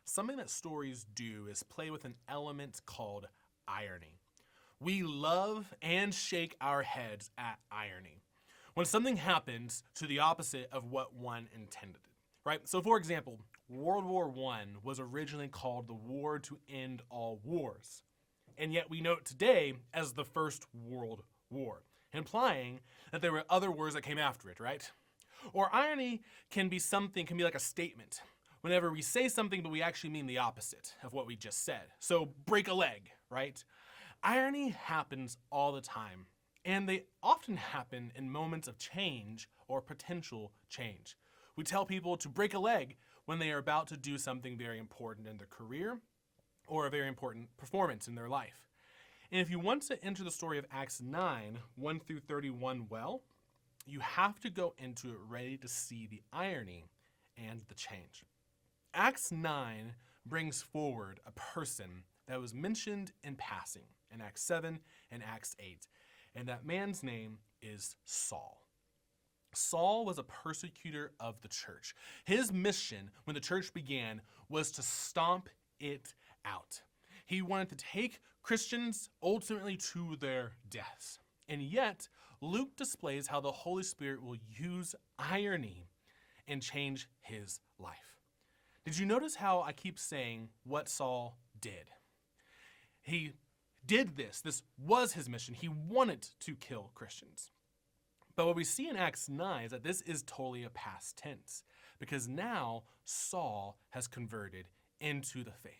something that stories do is play with an element called irony. We love and shake our heads at irony when something happens to the opposite of what one intended. Right? So for example, World War I was originally called the war to end all wars. And yet we know it today as the First World War, implying that there were other wars that came after it, right? Or irony can be like a statement. Whenever we say something, but we actually mean the opposite of what we just said. So break a leg, right? Irony happens all the time, and they often happen in moments of change or potential change. We tell people to break a leg when they are about to do something very important in their career or a very important performance in their life. And if you want to enter the story of Acts 9, 1 through 31 well, you have to go into it ready to see the irony and the change. Acts 9 brings forward a person that was mentioned in passing in Acts 7 and Acts 8, and that man's name is Saul. Saul was a persecutor of the church. His mission when the church began was to stomp it out. He wanted to take Christians ultimately to their deaths. And yet, Luke displays how the Holy Spirit will use irony and change his life. Did you notice how I keep saying what Saul did? He did this. This was his mission. He wanted to kill Christians. But what we see in Acts 9 is that this is totally a past tense, because now Saul has converted into the faith.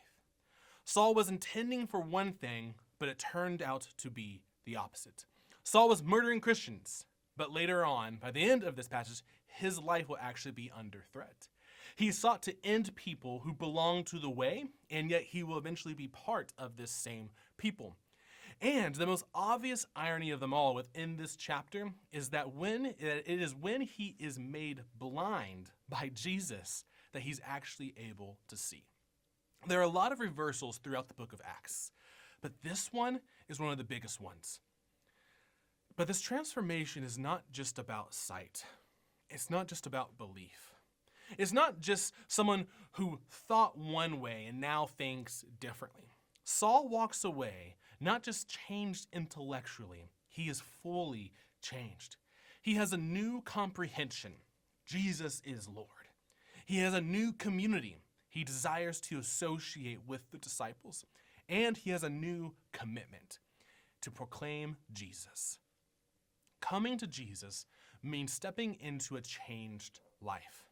Saul was intending for one thing, but it turned out to be the opposite. Saul was murdering Christians, but later on, by the end of this passage, his life will actually be under threat. He sought to end people who belong to the way, and yet he will eventually be part of this same people. And the most obvious irony of them all within this chapter is that it is when he is made blind by Jesus that he's actually able to see. There are a lot of reversals throughout the book of Acts, but this one is one of the biggest ones. But this transformation is not just about sight. It's not just about belief. It's not just someone who thought one way and now thinks differently. Saul walks away not just changed intellectually, he is fully changed. He has a new comprehension. Jesus is Lord. He has a new community. He desires to associate with the disciples. And he has a new commitment to proclaim Jesus. Coming to Jesus means stepping into a changed life.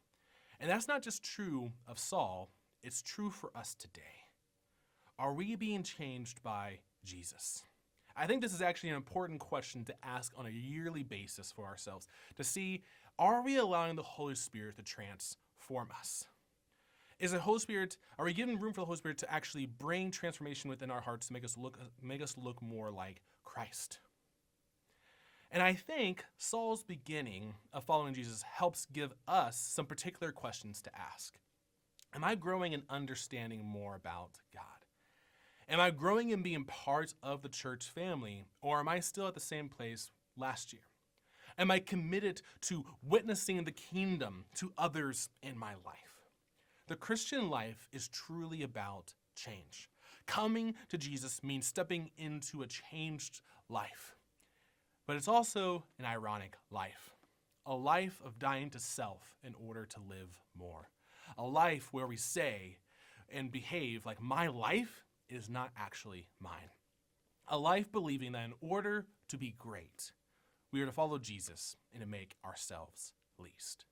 And that's not just true of Saul, it's true for us today. Are we being changed by Jesus? I think this is actually an important question to ask on a yearly basis for ourselves, to see, are we allowing the Holy Spirit to transform us? Are we giving room for the Holy Spirit to actually bring transformation within our hearts to make us look more like Christ? And I think Saul's beginning of following Jesus helps give us some particular questions to ask. Am I growing in understanding more about God? Am I growing in being part of the church family, or am I still at the same place last year? Am I committed to witnessing the kingdom to others in my life? The Christian life is truly about change. Coming to Jesus means stepping into a changed life. But it's also an ironic life, a life of dying to self in order to live more, a life where we say and behave like my life is not actually mine, a life believing that in order to be great, we are to follow Jesus and to make ourselves least.